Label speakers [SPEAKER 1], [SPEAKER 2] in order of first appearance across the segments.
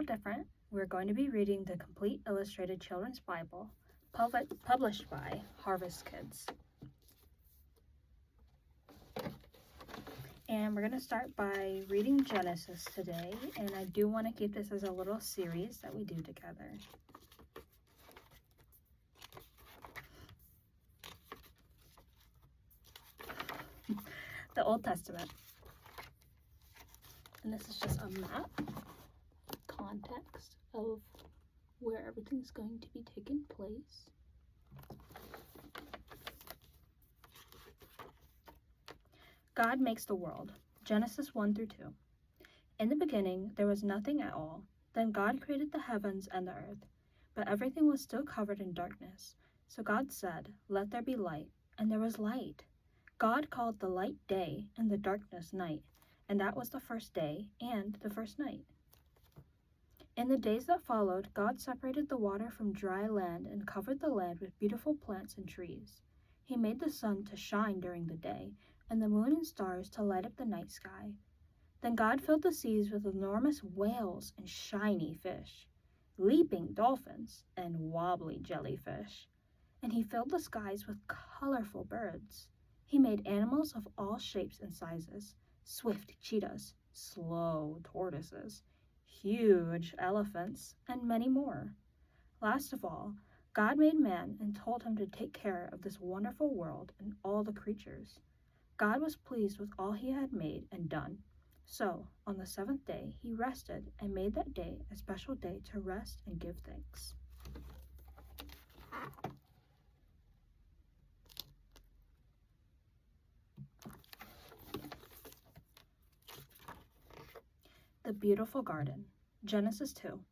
[SPEAKER 1] different. We're going to be reading the Complete Illustrated Children's Bible, published by Harvest Kids. And we're going to start by reading Genesis today, and I do want to keep this as a little series that we do together. The Old Testament. And this is just a map, context of where everything's going to be taking place. God makes the world. Genesis 1 through 2. In the beginning, there was nothing at all. Then God created the heavens and the earth, but everything was still covered in darkness. So God said, "Let there be light," and there was light. God called the light day and the darkness night, and that was the first day and the first night. In the days that followed, God separated the water from dry land and covered the land with beautiful plants and trees. He made the sun to shine during the day, and the moon and stars to light up the night sky. Then God filled the seas with enormous whales and shiny fish, leaping dolphins and wobbly jellyfish. And he filled the skies with colorful birds. He made animals of all shapes and sizes, swift cheetahs, slow tortoises, huge elephants, and many more. Last of all, God made man and told him to take care of this wonderful world and all the creatures. God was pleased with all he had made and done. So, on the seventh day, he rested and made that day a special day to rest and give thanks. The beautiful garden. Genesis 2.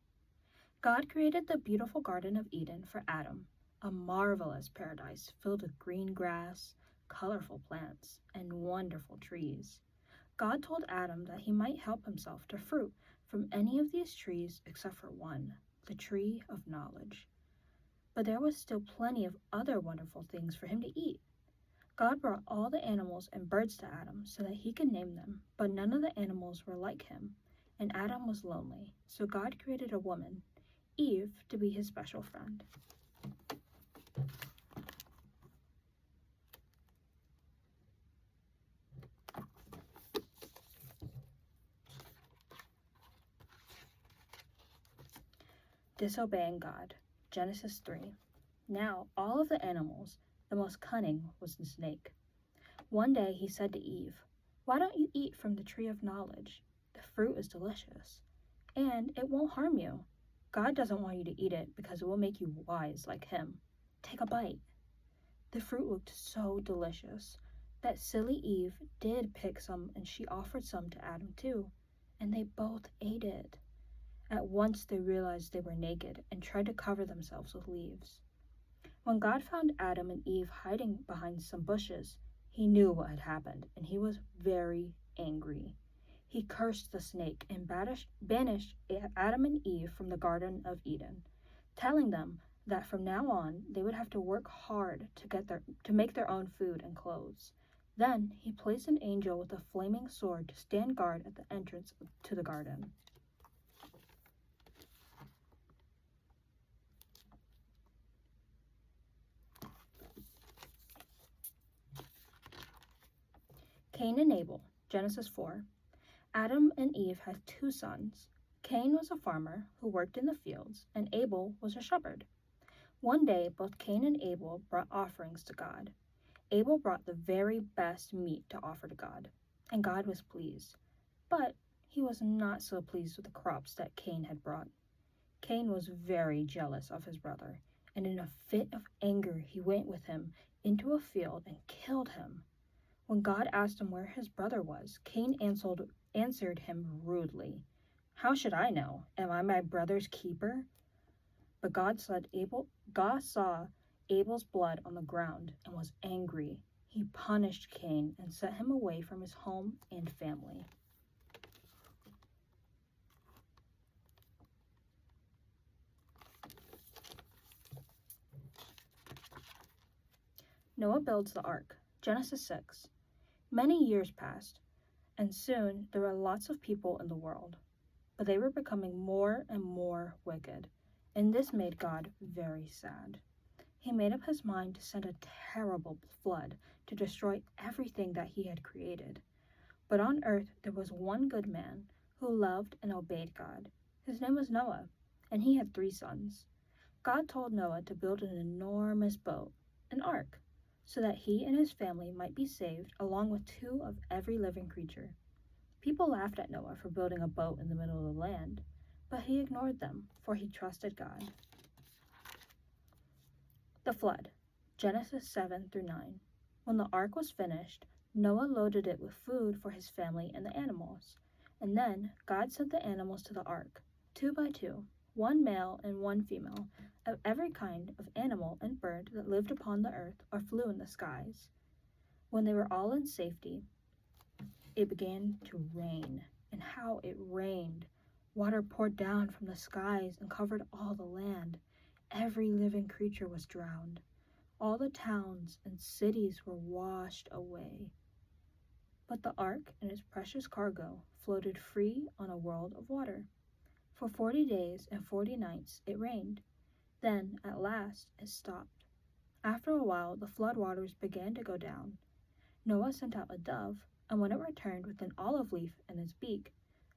[SPEAKER 1] God created the beautiful Garden of Eden for Adam, a marvelous paradise filled with green grass, colorful plants, and wonderful trees. God told Adam that he might help himself to fruit from any of these trees except for one, the tree of knowledge. But there was still plenty of other wonderful things for him to eat. God brought all the animals and birds to Adam so that he could name them, but none of the animals were like him, and Adam was lonely, so God created a woman, Eve, to be his special friend. Disobeying God. Genesis 3. Now all of the animals, the most cunning was the snake. One day he said to Eve, "Why don't you eat from the tree of knowledge? The fruit is delicious, and it won't harm you. God doesn't want you to eat it because it will make you wise like him. Take a bite." The fruit looked so delicious that silly Eve did pick some, and she offered some to Adam too, and they both ate it. At once they realized they were naked and tried to cover themselves with leaves. When God found Adam and Eve hiding behind some bushes, he knew what had happened, and he was very angry. He cursed the snake and banished Adam and Eve from the Garden of Eden, telling them that from now on they would have to work hard to make their own food and clothes. Then he placed an angel with a flaming sword to stand guard at the entrance to the garden. Cain and Abel. Genesis 4. Adam and Eve had two sons. Cain was a farmer who worked in the fields, and Abel was a shepherd. One day, both Cain and Abel brought offerings to God. Abel brought the very best meat to offer to God, and God was pleased. But he was not so pleased with the crops that Cain had brought. Cain was very jealous of his brother, and in a fit of anger he went with him into a field and killed him. When God asked him where his brother was, Cain answered him rudely, "How should I know? Am I my brother's keeper?" But God saw Abel's blood on the ground and was angry. He punished Cain and sent him away from his home and family. Noah builds the ark. Genesis 6. Many years passed, and soon there were lots of people in the world. but they were becoming more and more wicked, and this made God very sad. He made up his mind to send a terrible flood to destroy everything that he had created. But on earth there was one good man who loved and obeyed God. His name was Noah, and he had 3 sons. God told Noah to build an enormous boat, an ark, so that he and his family might be saved along with 2 of every living creature. People laughed at Noah for building a boat in the middle of the land, but he ignored them, for he trusted God. The flood, Genesis 7 through 9. When the ark was finished, Noah loaded it with food for his family and the animals. And then God sent the animals to the ark, 2 by 2, 1 male and 1 female, of every kind of animal and bird that lived upon the earth or flew in the skies. When they were all in safety, it began to rain, and how it rained! Water poured down from the skies and covered all the land. Every living creature was drowned. All the towns and cities were washed away. But the ark and its precious cargo floated free on a world of water. For 40 days and 40 nights it rained. Then, at last, it stopped. After a while, the flood waters began to go down. Noah sent out a dove, and when it returned with an olive leaf in its beak,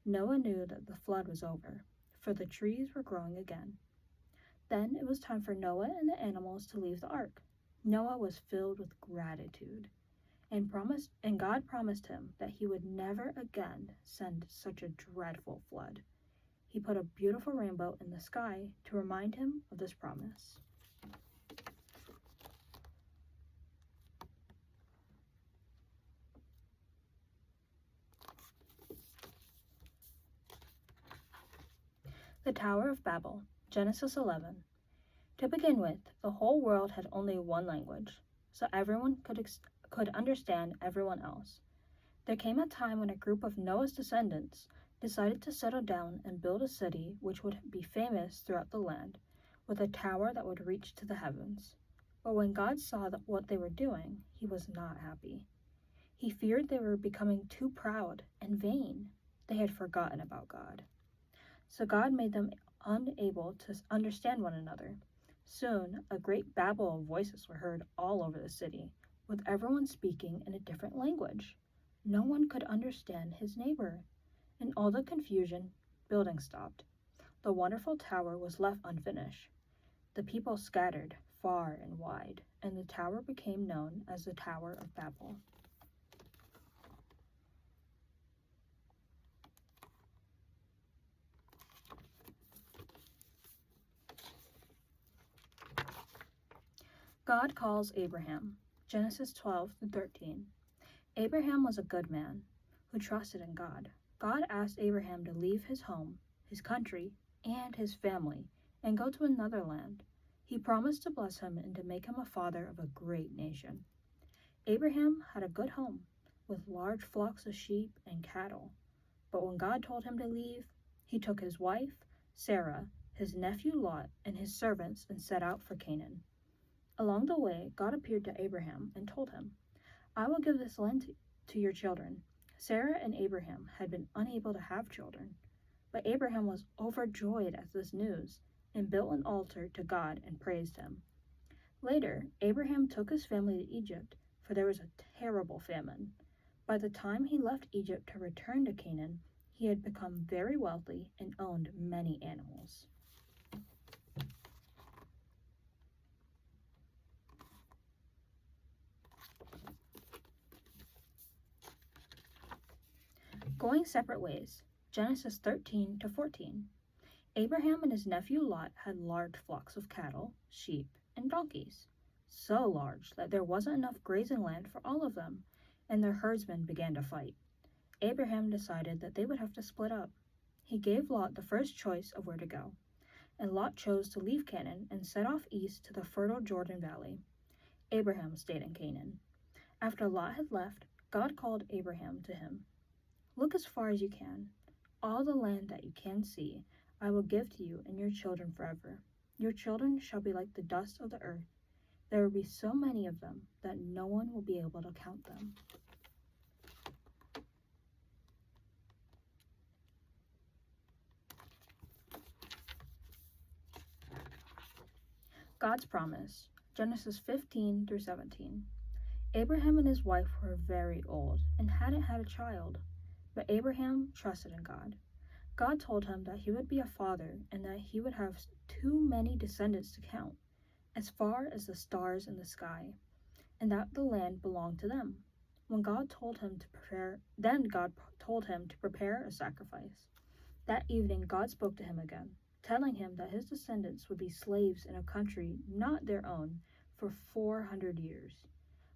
[SPEAKER 1] Noah knew that the flood was over, for the trees were growing again. Then it was time for Noah and the animals to leave the ark. Noah was filled with gratitude, and God promised him that he would never again send such a dreadful flood. He put a beautiful rainbow in the sky to remind him of this promise. The Tower of Babel, Genesis 11. To begin with, the whole world had only one language, so everyone could understand everyone else. There came a time when a group of Noah's descendants decided to settle down and build a city which would be famous throughout the land, with a tower that would reach to the heavens. But when God saw what they were doing, he was not happy. He feared they were becoming too proud and vain. They had forgotten about God. So God made them unable to understand one another. Soon, a great babel of voices were heard all over the city, with everyone speaking in a different language. No one could understand his neighbor. In all the confusion, building stopped. The wonderful tower was left unfinished. The people scattered far and wide, and the tower became known as the Tower of Babel. God calls Abraham, Genesis 12 through 13. Abraham was a good man who trusted in God. God asked Abraham to leave his home, his country, and his family and go to another land. He promised to bless him and to make him a father of a great nation. Abraham had a good home with large flocks of sheep and cattle. But when God told him to leave, he took his wife, Sarah, his nephew Lot, and his servants and set out for Canaan. Along the way, God appeared to Abraham and told him, "I will give this land to your children." Sarah and Abraham had been unable to have children, but Abraham was overjoyed at this news and built an altar to God and praised him. Later, Abraham took his family to Egypt, for there was a terrible famine. By the time he left Egypt to return to Canaan, he had become very wealthy and owned many animals. Going separate ways, Genesis 13 to 14. Abraham and his nephew Lot had large flocks of cattle, sheep, and donkeys, so large that there wasn't enough grazing land for all of them, and their herdsmen began to fight. Abraham decided that they would have to split up. He gave Lot the first choice of where to go, and Lot chose to leave Canaan and set off east to the fertile Jordan Valley. Abraham stayed in Canaan. After Lot had left, God called Abraham to him. "Look as far as you can. All the land that you can see, I will give to you and your children forever. Your children shall be like the dust of the earth. There will be so many of them that no one will be able to count them." God's promise, Genesis 15 through 17. Abraham and his wife were very old and hadn't had a child, but Abraham trusted in God. God told him that he would be a father and that he would have too many descendants to count, as far as the stars in the sky, and that the land belonged to them. When God told him to prepare a sacrifice. That evening God spoke to him again, telling him that his descendants would be slaves in a country not their own for 400 years.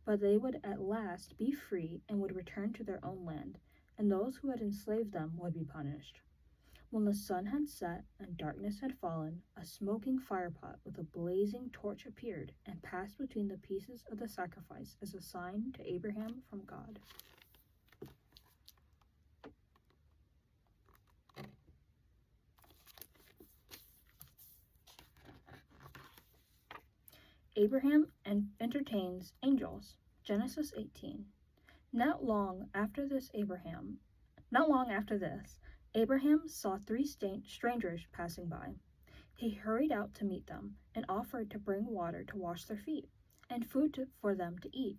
[SPEAKER 1] But they would at last be free and would return to their own land, and those who had enslaved them would be punished. When the sun had set and darkness had fallen, a smoking firepot with a blazing torch appeared and passed between the pieces of the sacrifice as a sign to Abraham from God. Abraham entertains angels. Genesis 18. Not long after this, Abraham saw three strangers passing by. He hurried out to meet them and offered to bring water to wash their feet and food for them to eat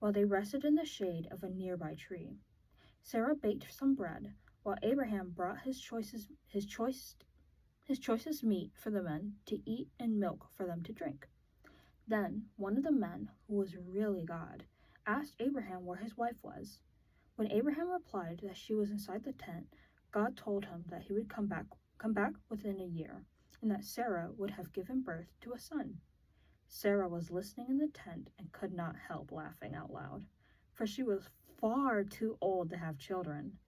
[SPEAKER 1] while they rested in the shade of a nearby tree. Sarah baked some bread while Abraham brought his choicest meat for the men to eat and milk for them to drink. Then one of the men, who was really God, asked Abraham where his wife was. When Abraham replied that she was inside the tent, God told him that he would come back within a year, and that Sarah would have given birth to a son. Sarah was listening in the tent and could not help laughing out loud, for she was far too old to have children.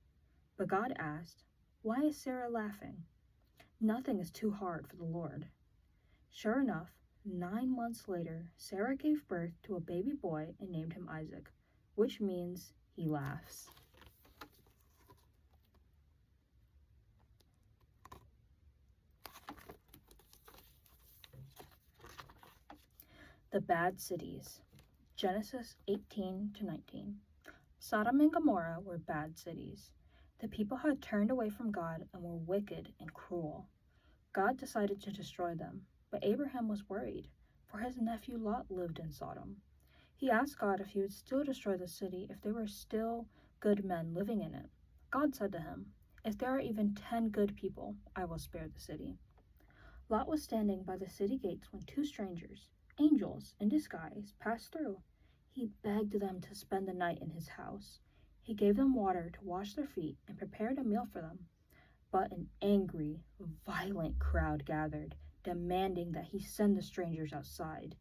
[SPEAKER 1] But God asked, "Why is Sarah laughing? Nothing is too hard for the Lord." Sure enough, 9 months later, Sarah gave birth to a baby boy and named him Isaac, which means he laughs. The bad cities. Genesis 18 to 19. Sodom and Gomorrah were bad cities. The people had turned away from God and were wicked and cruel. God decided to destroy them, but Abraham was worried, for his nephew Lot lived in Sodom. He asked God if he would still destroy the city if there were still good men living in it. God said to him, "If there are even 10 good people, I will spare the city." Lot was standing by the city gates when 2 strangers, angels in disguise, passed through. He begged them to spend the night in his house. He gave them water to wash their feet and prepared a meal for them. But an angry, violent crowd gathered, demanding that he send the strangers outside.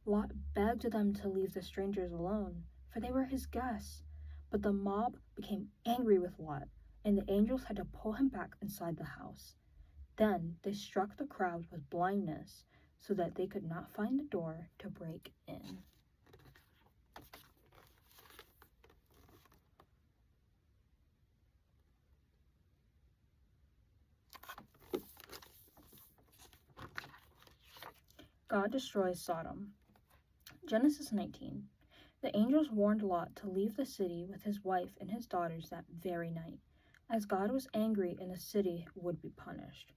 [SPEAKER 1] Lot begged them to leave the strangers alone, for they were his guests. But the mob became angry with Lot, and the angels had to pull him back inside the house. Then they struck the crowd with blindness so that they could not find the door to break in. God destroys Sodom. Genesis 19. The angels warned Lot to leave the city with his wife and his daughters that very night, as God was angry and the city would be punished.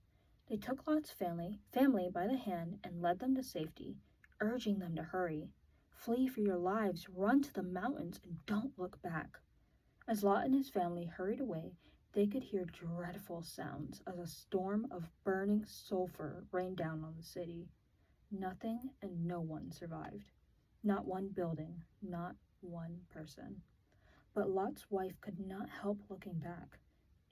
[SPEAKER 1] They took Lot's family by the hand and led them to safety, urging them to hurry. "Flee for your lives, run to the mountains, and don't look back." As Lot and his family hurried away, they could hear dreadful sounds as a storm of burning sulfur rained down on the city. Nothing and no one survived. Not one building, not one person. But Lot's wife could not help looking back,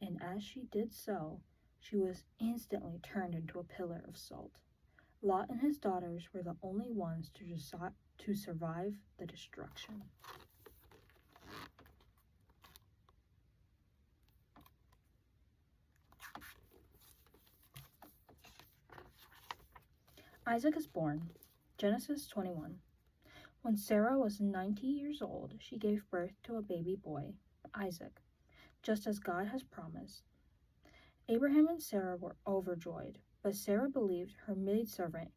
[SPEAKER 1] and as she did so, she was instantly turned into a pillar of salt. Lot and his daughters were the only ones to survive the destruction. Isaac is born. Genesis 21. When Sarah was 90 years old, she gave birth to a baby boy, Isaac, just as God has promised. Abraham and Sarah were overjoyed, but Sarah believed her maidservant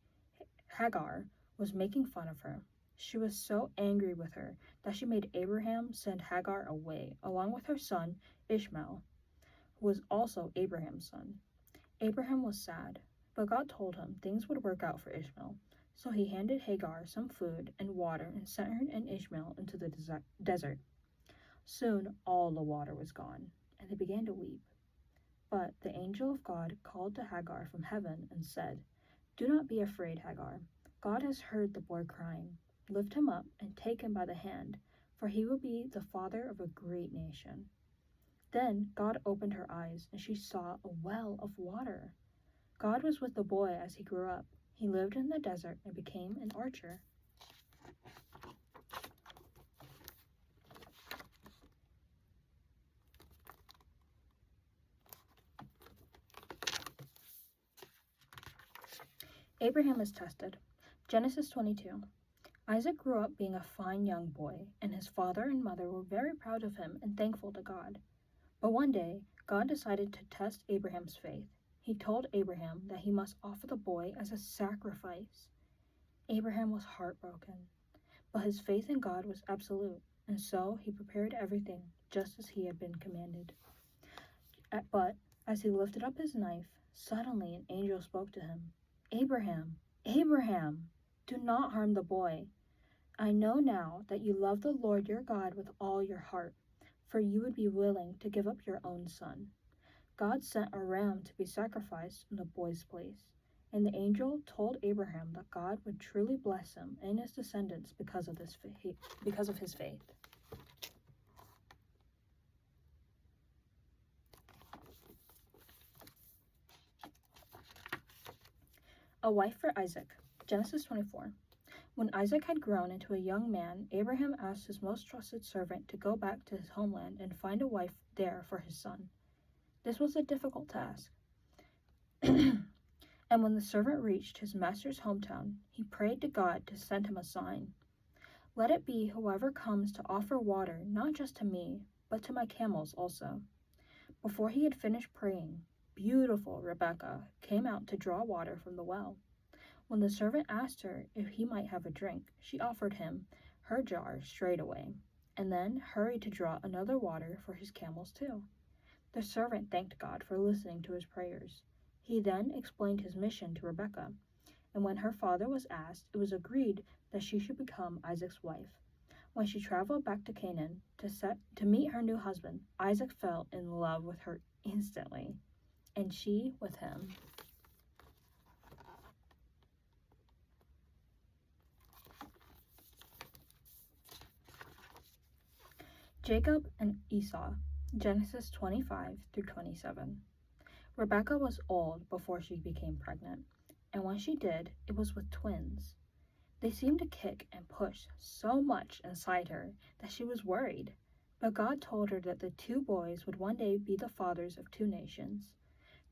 [SPEAKER 1] Hagar was making fun of her. She was so angry with her that she made Abraham send Hagar away, along with her son Ishmael, who was also Abraham's son. Abraham was sad, but God told him things would work out for Ishmael, So he handed Hagar some food and water and sent her and Ishmael into the desert. Soon all the water was gone, and they began to weep. But the angel of God called to Hagar from heaven and said, "Do not be afraid, Hagar. God has heard the boy crying. Lift him up and take him by the hand, for he will be the father of a great nation." Then God opened her eyes, and she saw a well of water. God was with the boy as he grew up. He lived in the desert and became an archer. Abraham is tested. Genesis 22. Isaac grew up being a fine young boy, and his father and mother were very proud of him and thankful to God. But one day, God decided to test Abraham's faith. He told Abraham that he must offer the boy as a sacrifice. Abraham was heartbroken, but his faith in God was absolute, and so he prepared everything just as he had been commanded. But as he lifted up his knife, suddenly an angel spoke to him. "Abraham, Abraham, do not harm the boy. I know now that you love the Lord your God with all your heart, for you would be willing to give up your own son." God sent a ram to be sacrificed in the boy's place, and the angel told Abraham that God would truly bless him and his descendants because of his faith. A wife for Isaac. Genesis 24. When Isaac had grown into a young man, Abraham asked his most trusted servant to go back to his homeland and find a wife there for his son. This was a difficult task. And when the servant reached his master's hometown, he prayed to God to send him a sign. "Let it be whoever comes to offer water not just to me, but to my camels also." Before he had finished praying, beautiful Rebekah came out to draw water from the well. When the servant asked her if he might have a drink, she offered him her jar straight away, and then hurried to draw another water for his camels too. The servant thanked God for listening to his prayers. He then explained his mission to Rebekah, and when her father was asked, it was agreed that she should become Isaac's wife. When she traveled back to Canaan to meet her new husband, Isaac fell in love with her instantly, and she with him. Jacob and Esau. Genesis 25 through 27. Rebekah was old before she became pregnant, and when she did, it was with twins. They seemed to kick and push so much inside her that she was worried, but God told her that the two boys would one day be the fathers of two nations.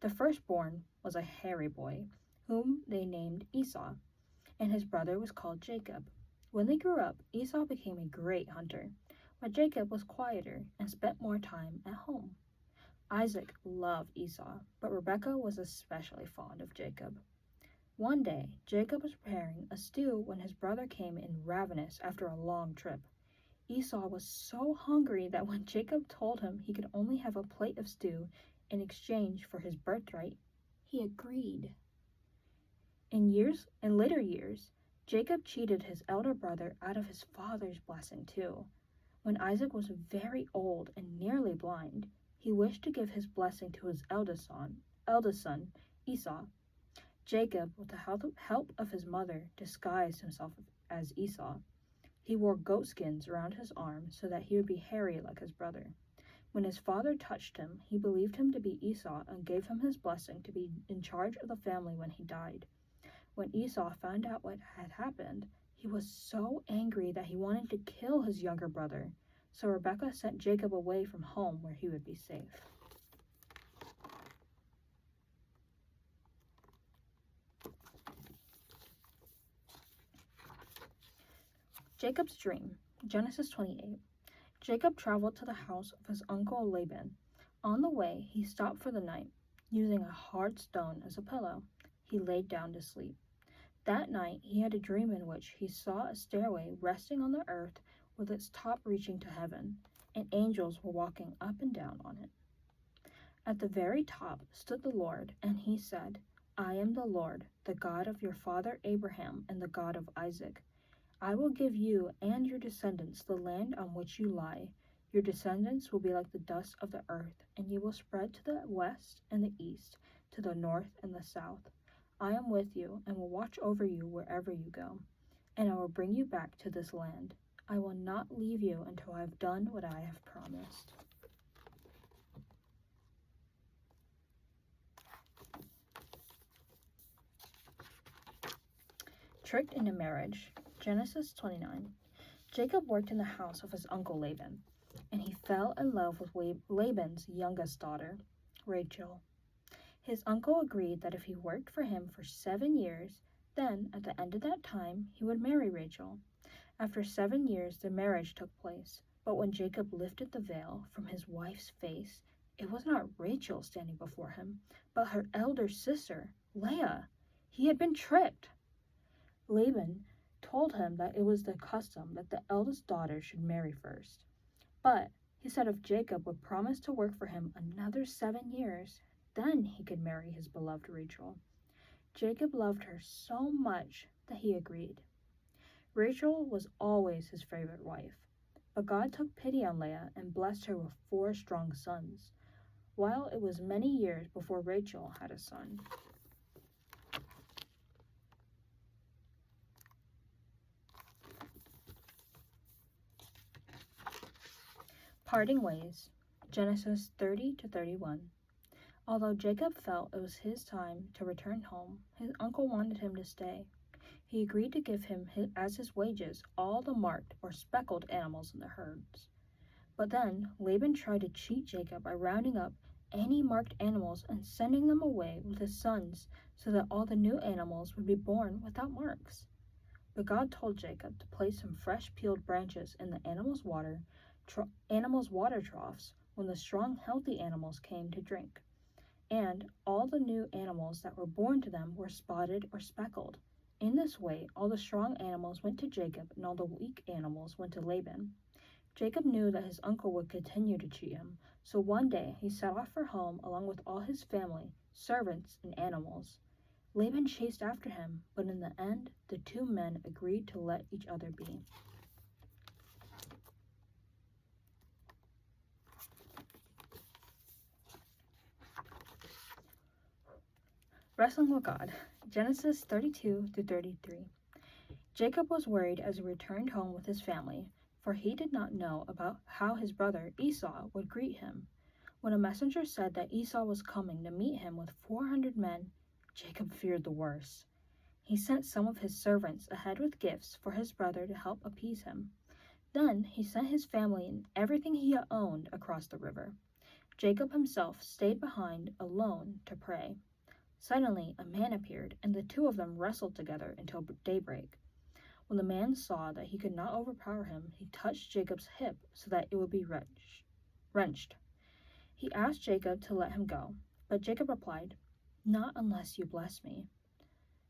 [SPEAKER 1] The firstborn was a hairy boy, whom they named Esau, and his brother was called Jacob. When they grew up, Esau became a great hunter, but Jacob was quieter and spent more time at home. Isaac loved Esau, but Rebekah was especially fond of Jacob. One day, Jacob was preparing a stew when his brother came in ravenous after a long trip. Esau was so hungry that when Jacob told him he could only have a plate of stew in exchange for his birthright, he agreed. In later years, Jacob cheated his elder brother out of his father's blessing too. When Isaac was very old and nearly blind, he wished to give his blessing to his eldest son, Esau. Jacob, with the help of his mother, disguised himself as Esau. He wore goatskins around his arms so that he would be hairy like his brother. When his father touched him, he believed him to be Esau and gave him his blessing to be in charge of the family when he died. When Esau found out what had happened, he was so angry that he wanted to kill his younger brother, so Rebekah sent Jacob away from home where he would be safe. Jacob's dream. Genesis 28. Jacob traveled to the house of his uncle Laban. On the way, he stopped for the night. Using a hard stone as a pillow, he laid down to sleep. That night, he had a dream in which he saw a stairway resting on the earth with its top reaching to heaven, and angels were walking up and down on it. At the very top stood the Lord, and he said, I am the Lord, the God of your father Abraham and the God of Isaac. I will give you and your descendants the land on which you lie. Your descendants will be like the dust of the earth, and you will spread to the west and the east, to the north and the south. I am with you and will watch over you wherever you go, and I will bring you back to this land. I will not leave you until I have done what I have promised. Tricked into marriage. Genesis 29. Jacob worked in the house of his uncle Laban, and he fell in love with Laban's youngest daughter, Rachel. His uncle agreed that if he worked for him for 7 years, then at the end of that time he would marry Rachel. After 7 years, the marriage took place, but when Jacob lifted the veil from his wife's face, it was not Rachel standing before him, but her elder sister, Leah. He had been tricked. Laban told him that it was the custom that the eldest daughter should marry first. But he said if Jacob would promise to work for him another 7 years, then he could marry his beloved Rachel. Jacob loved her so much that he agreed. Rachel was always his favorite wife, but God took pity on Leah and blessed her with 4 strong sons, while it was many years before Rachel had a son. Parting ways. Genesis 30 to 31. Although Jacob felt it was his time to return home, his uncle wanted him to stay. He agreed to give him as his wages all the marked or speckled animals in the herds. But then Laban tried to cheat Jacob by rounding up any marked animals and sending them away with his sons so that all the new animals would be born without marks. But God told Jacob to place some fresh peeled branches in the animals' water troughs when the strong, healthy animals came to drink. And all the new animals that were born to them were spotted or speckled. In this way, all the strong animals went to Jacob and all the weak animals went to Laban. Jacob knew that his uncle would continue to cheat him, so one day he set off for home along with all his family, servants, and animals. Laban chased after him, but in the end, the 2 men agreed to let each other be. Wrestling with God. Genesis 32 to 33. Jacob was worried as he returned home with his family, for he did not know about how his brother Esau would greet him. When a messenger said that Esau was coming to meet him with 400 men, Jacob feared the worst. He sent some of his servants ahead with gifts for his brother to help appease him. Then he sent his family and everything he owned across the river. Jacob himself stayed behind alone to pray. Suddenly a man appeared, and the 2 of them wrestled together until daybreak. When the man saw that he could not overpower him, he touched Jacob's hip so that it would be wrenched. He asked Jacob to let him go, but Jacob replied, "Not unless you bless me."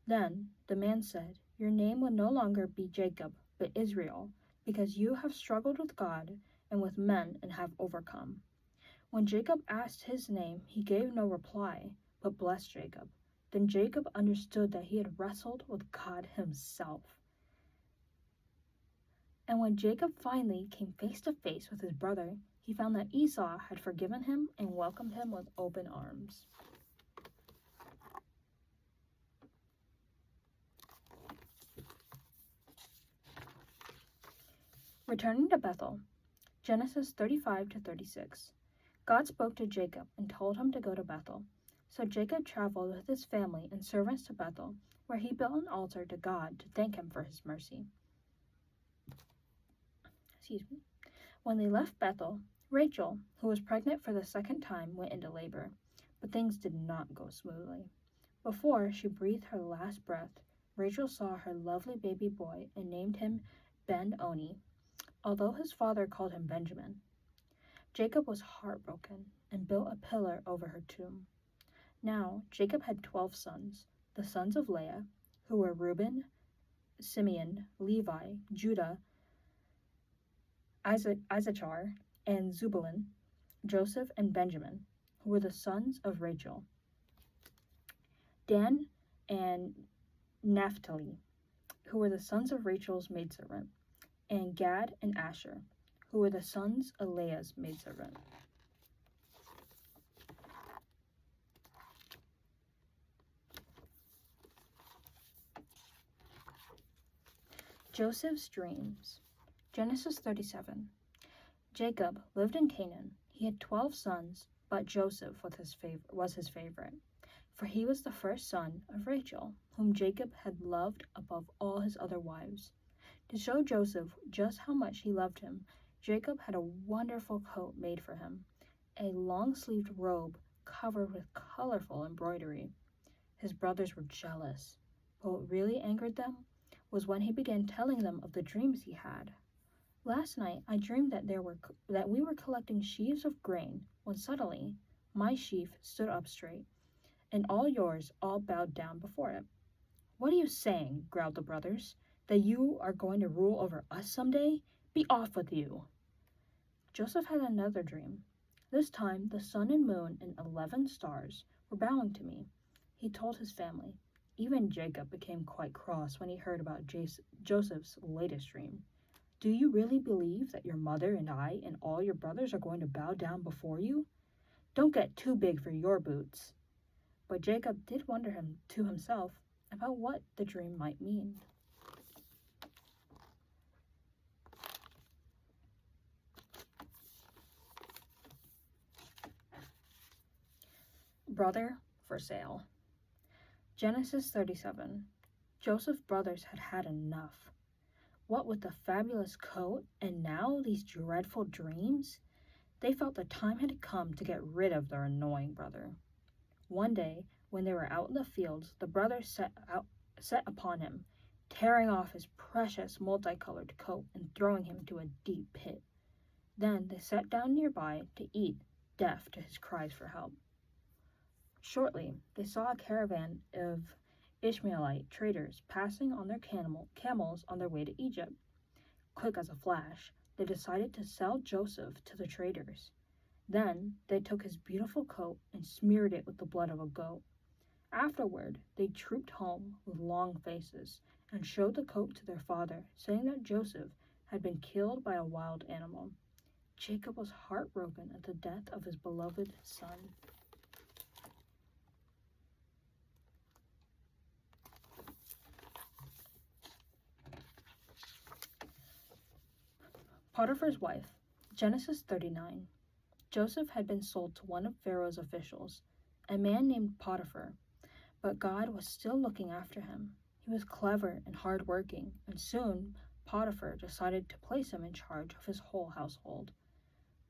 [SPEAKER 1] Then the man said, "Your name will no longer be Jacob, but Israel, because you have struggled with God and with men and have overcome." When Jacob asked his name, he gave no reply, but blessed Jacob. Then Jacob understood that he had wrestled with God himself. And when Jacob finally came face to face with his brother, he found that Esau had forgiven him and welcomed him with open arms. Returning to Bethel. Genesis 35 to 36. God spoke to Jacob and told him to go to Bethel. So Jacob traveled with his family and servants to Bethel, where he built an altar to God to thank him for his mercy. When they left Bethel, Rachel, who was pregnant for the 2nd time, went into labor, but things did not go smoothly. Before she breathed her last breath, Rachel saw her lovely baby boy and named him Ben-Oni, although his father called him Benjamin. Jacob was heartbroken and built a pillar over her tomb. Now Jacob had 12 sons, the sons of Leah, who were Reuben, Simeon, Levi, Judah, Issachar, and Zebulun, Joseph, and Benjamin, who were the sons of Rachel. Dan and Naphtali, who were the sons of Rachel's maidservant, and Gad and Asher, who were the sons of Leah's maidservant. Joseph's dreams. Genesis 37. Jacob lived in Canaan. He had 12 sons, but Joseph was his favorite, for he was the first son of Rachel, whom Jacob had loved above all his other wives. To show Joseph just how much he loved him, Jacob had a wonderful coat made for him, a long-sleeved robe covered with colorful embroidery. His brothers were jealous, but what really angered them was when he began telling them of the dreams he had. Last night I dreamed that we were collecting sheaves of grain, when suddenly my sheaf stood up straight, and all yours all bowed down before it. What are you saying? Growled the brothers. That you are going to rule over us someday? Be off with you. Joseph had another dream. This time the sun and moon and 11 stars were bowing to me. He told his family. Even Jacob became quite cross when he heard about Joseph's latest dream. Do you really believe that your mother and I and all your brothers are going to bow down before you? Don't get too big for your boots. But Jacob did wonder to himself about what the dream might mean. Brother for sale. Genesis 37. Joseph's brothers had had enough. What with the fabulous coat and now these dreadful dreams? They felt the time had come to get rid of their annoying brother. One day, when they were out in the fields, the brothers set upon him, tearing off his precious multicolored coat and throwing him into a deep pit. Then they sat down nearby to eat, deaf to his cries for help. Shortly, they saw a caravan of Ishmaelite traders passing on their camels on their way to Egypt. Quick as a flash, they decided to sell Joseph to the traders. Then they took his beautiful coat and smeared it with the blood of a goat. Afterward, they trooped home with long faces and showed the coat to their father, saying that Joseph had been killed by a wild animal. Jacob was heartbroken at the death of his beloved son. Potiphar's wife. Genesis 39. Joseph had been sold to one of Pharaoh's officials, a man named Potiphar, but God was still looking after him. He was clever and hard-working, and soon Potiphar decided to place him in charge of his whole household.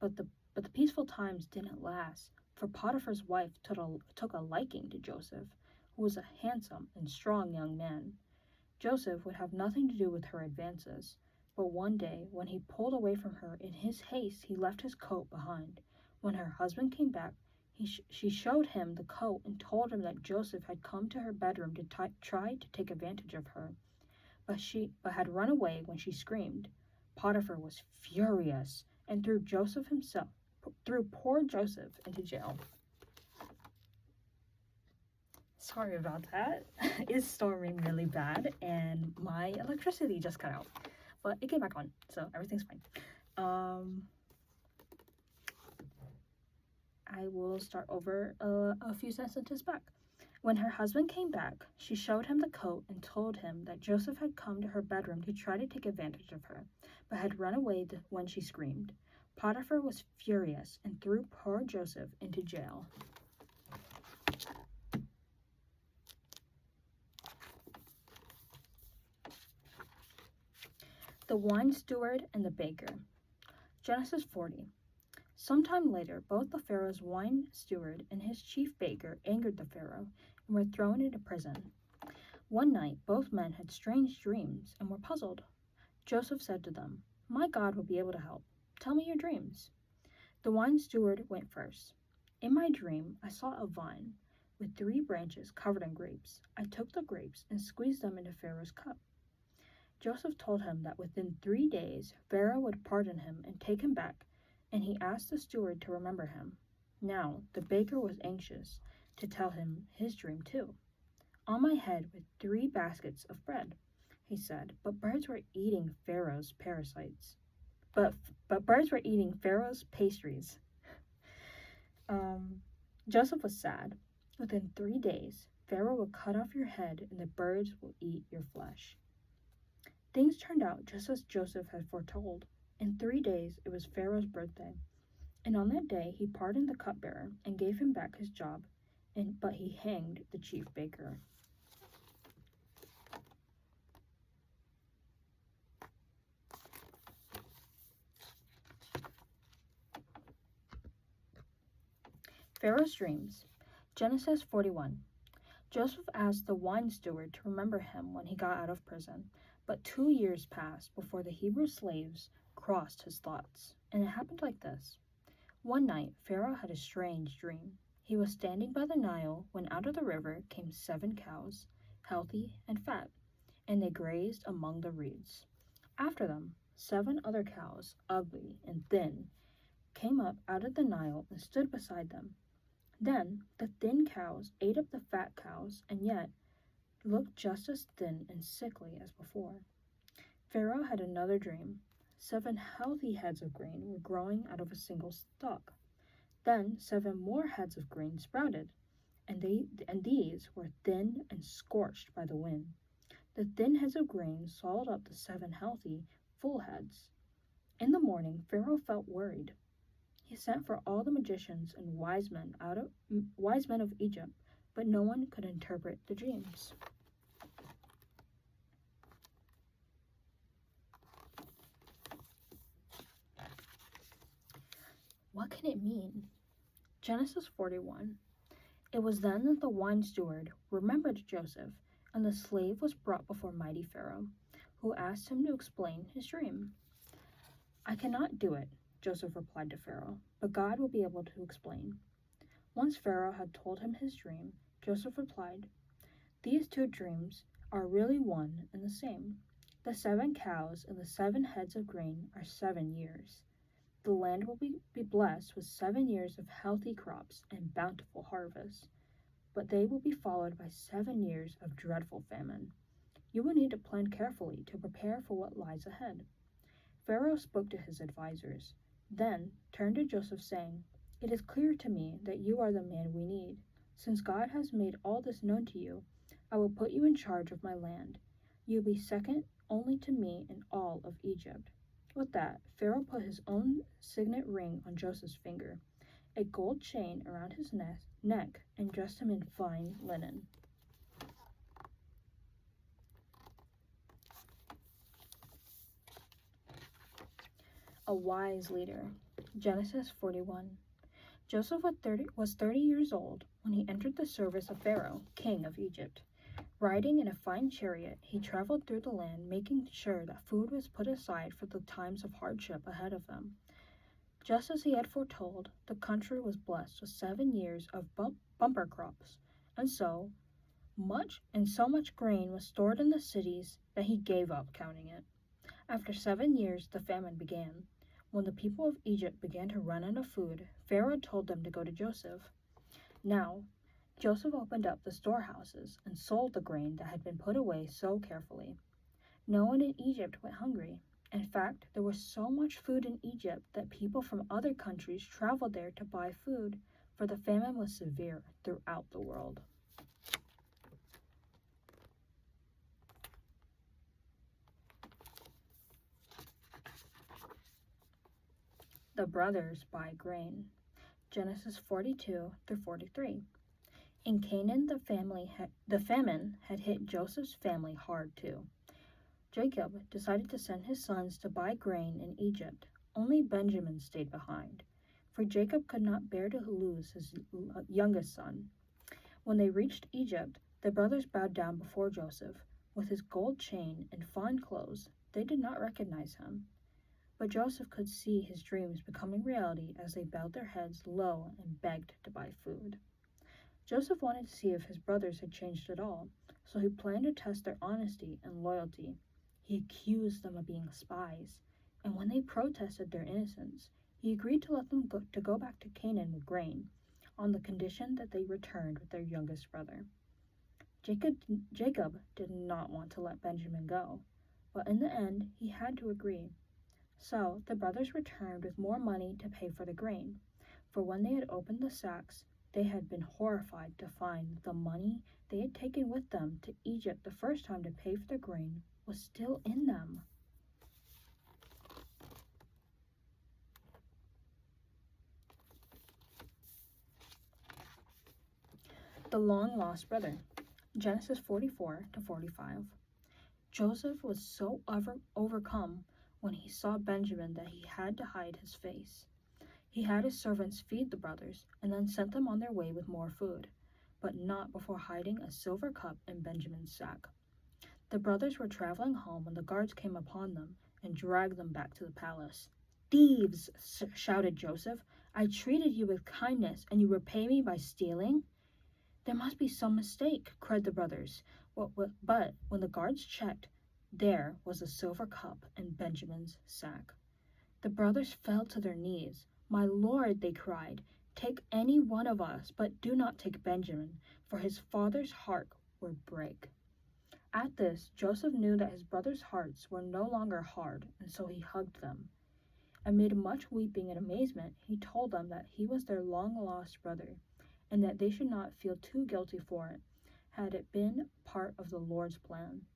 [SPEAKER 1] But the peaceful times didn't last, for Potiphar's wife took a liking to Joseph, who was a handsome and strong young man. Joseph would have nothing to do with her advances, but one day, when he pulled away from her in his haste, he left his coat behind. When her husband came back, she showed him the coat and told him that Joseph had come to her bedroom to try to take advantage of her, but had run away when she screamed. Potiphar was furious and threw poor Joseph into jail. Sorry about that. It's storming really bad, and my electricity just cut out. But it came back on, so everything's fine. I will start over a few sentences back. When her husband came back, she showed him the coat and told him that Joseph had come to her bedroom to try to take advantage of her, but had run away when she screamed. Potiphar was furious and threw poor Joseph into jail. The wine steward and the baker. Genesis 40. Sometime later, both the Pharaoh's wine steward and his chief baker angered the Pharaoh and were thrown into prison. One night, both men had strange dreams and were puzzled. Joseph said to them, "My God will be able to help. Tell me your dreams." The wine steward went first. "In my dream, I saw a vine with 3 branches covered in grapes. I took the grapes and squeezed them into Pharaoh's cup." Joseph told him that within 3 days Pharaoh would pardon him and take him back, and he asked the steward to remember him. Now the baker was anxious to tell him his dream too. "On my head were 3 baskets of bread," he said, but birds were eating Pharaoh's parasites. But birds were eating Pharaoh's pastries. Joseph was sad. "Within 3 days, Pharaoh will cut off your head and the birds will eat your flesh." Things turned out just as Joseph had foretold. In 3 days, it was Pharaoh's birthday, and on that day he pardoned the cupbearer and gave him back his job, but he hanged the chief baker. Pharaoh's dreams. Genesis 41. Joseph asked the wine steward to remember him when he got out of prison, but 2 years passed before the Hebrew slaves crossed his thoughts. And it happened like this. One night, Pharaoh had a strange dream. He was standing by the Nile when out of the river came 7 cows, healthy and fat, and they grazed among the reeds. After them, 7 other cows, ugly and thin, came up out of the Nile and stood beside them. Then the thin cows ate up the fat cows and yet looked just as thin and sickly as before. Pharaoh had another dream. 7 healthy heads of grain were growing out of a single stalk. Then 7 more heads of grain sprouted, and these were thin and scorched by the wind. The thin heads of grain swallowed up the 7 healthy, full heads. In the morning, Pharaoh felt worried. He sent for all the magicians and wise men of Egypt, but no one could interpret the dreams. What can it mean? Genesis 41. It was then that the wine steward remembered Joseph, and the slave was brought before mighty Pharaoh, who asked him to explain his dream. "I cannot do it," Joseph replied to Pharaoh, "but God will be able to explain." Once Pharaoh had told him his dream, Joseph replied, "These 2 dreams are really one and the same. The 7 cows and the 7 heads of grain are 7 years. The land will be blessed with 7 years of healthy crops and bountiful harvests, but they will be followed by 7 years of dreadful famine. You will need to plan carefully to prepare for what lies ahead." Pharaoh spoke to his advisors, then turned to Joseph, saying, "It is clear to me that you are the man we need. Since God has made all this known to you, I will put you in charge of my land. You will be second only to me in all of Egypt." With that, Pharaoh put his own signet ring on Joseph's finger, a gold chain around his neck, and dressed him in fine linen. A wise leader. Genesis 41. Joseph was 30 years old when he entered the service of Pharaoh, king of Egypt. Riding in a fine chariot, he traveled through the land, making sure that food was put aside for the times of hardship ahead of them. Just as he had foretold, the country was blessed with 7 years of bumper crops, and so much grain was stored in the cities that he gave up counting it. After 7 years, the famine began. When the people of Egypt began to run out of food, Pharaoh told them to go to Joseph. Now, Joseph opened up the storehouses and sold the grain that had been put away so carefully. No one in Egypt went hungry. In fact, there was so much food in Egypt that people from other countries traveled there to buy food, for the famine was severe throughout the world. The brothers buy grain. Genesis 42 through 43. In Canaan, the famine had hit Joseph's family hard too. Jacob decided to send his sons to buy grain in Egypt. Only Benjamin stayed behind, for Jacob could not bear to lose his youngest son. When they reached Egypt, the brothers bowed down before Joseph. With his gold chain and fine clothes, they did not recognize him. But Joseph could see his dreams becoming reality as they bowed their heads low and begged to buy food. Joseph wanted to see if his brothers had changed at all, so he planned to test their honesty and loyalty. He accused them of being spies, and when they protested their innocence, he agreed to let them go back to Canaan with grain, on the condition that they returned with their youngest brother. Jacob did not want to let Benjamin go, but in the end he had to agree. So the brothers returned with more money to pay for the grain, for when they had opened the sacks, they had been horrified to find that the money they had taken with them to Egypt the first time to pay for the grain was still in them. The long-lost brother. Genesis 44 to 45. Joseph was so overcome when he saw Benjamin that he had to hide his face. He had his servants feed the brothers and then sent them on their way with more food, but not before hiding a silver cup in Benjamin's sack. The brothers were traveling home when the guards came upon them and dragged them back to the palace. "Thieves!" shouted Joseph. "I treated you with kindness, and you repay me by stealing?" "There must be some mistake," cried the brothers. But when the guards checked, there was a silver cup in Benjamin's sack. The brothers fell to their knees. "My lord," they cried, "take any one of us, but do not take Benjamin, for his father's heart would break." At this, Joseph knew that his brothers' hearts were no longer hard, and so he hugged them. Amid much weeping and amazement, he told them that he was their long-lost brother, and that they should not feel too guilty for it, had it been part of the Lord's plan.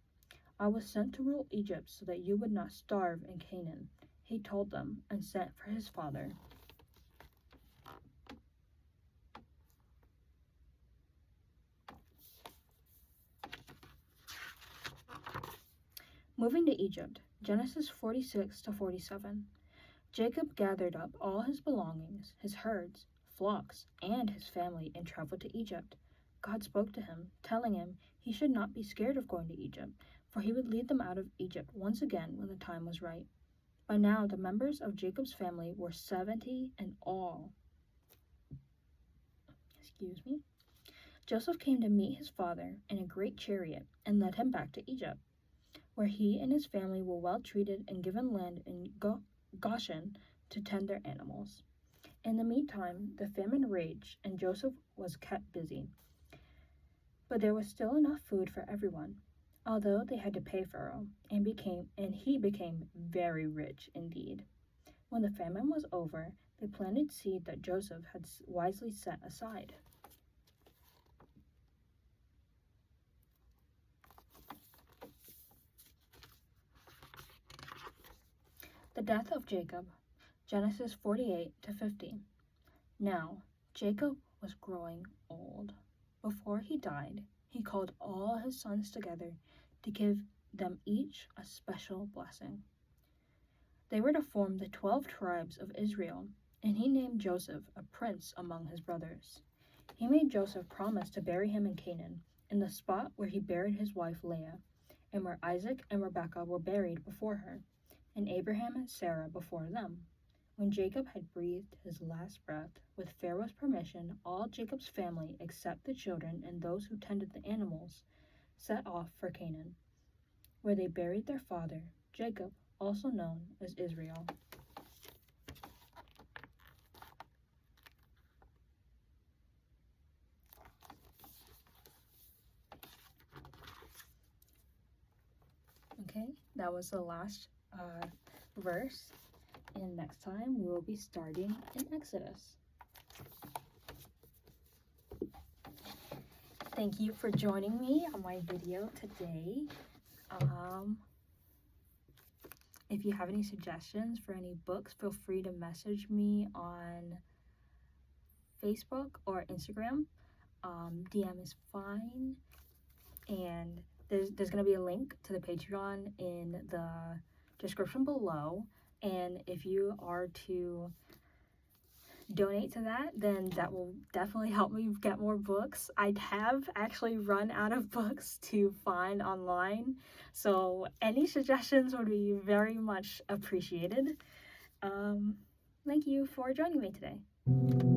[SPEAKER 1] "I was sent to rule Egypt so that you would not starve in Canaan," he told them, and sent for his father. Moving to Egypt, Genesis 46 to 47. Jacob gathered up all his belongings, his herds, flocks, and his family, and traveled to Egypt. God spoke to him, telling him he should not be scared of going to Egypt, for he would lead them out of Egypt once again when the time was right. By now, the members of Jacob's family were 70 in all. Joseph came to meet his father in a great chariot and led him back to Egypt, where he and his family were well treated and given land in Goshen to tend their animals. In the meantime, the famine raged and Joseph was kept busy. But there was still enough food for everyone, although they had to pay Pharaoh, and he became very rich indeed. When the famine was over, they planted seed that Joseph had wisely set aside. The death of Jacob. Genesis 48 to 50. Now, Jacob was growing old. Before he died, he called all his sons together to give them each a special blessing. They were to form the 12 tribes of Israel, and he named Joseph a prince among his brothers. He made Joseph promise to bury him in Canaan, in the spot where he buried his wife Leah, and where Isaac and Rebekah were buried before her, and Abraham and Sarah before them. When Jacob had breathed his last breath, with Pharaoh's permission, all Jacob's family, except the children and those who tended the animals, set off for Canaan, where they buried their father, Jacob, also known as Israel. Okay, that was the last verse, and next time we will be starting in Exodus. Thank you for joining me on my video today. If you have any suggestions for any books, feel free to message me on Facebook or Instagram. DM is fine, and there's going to be a link to the Patreon in the description below, and if you are to donate to that, then that will definitely help me get more books. I have actually run out of books to find online, so any suggestions would be very much appreciated. Thank you for joining me today.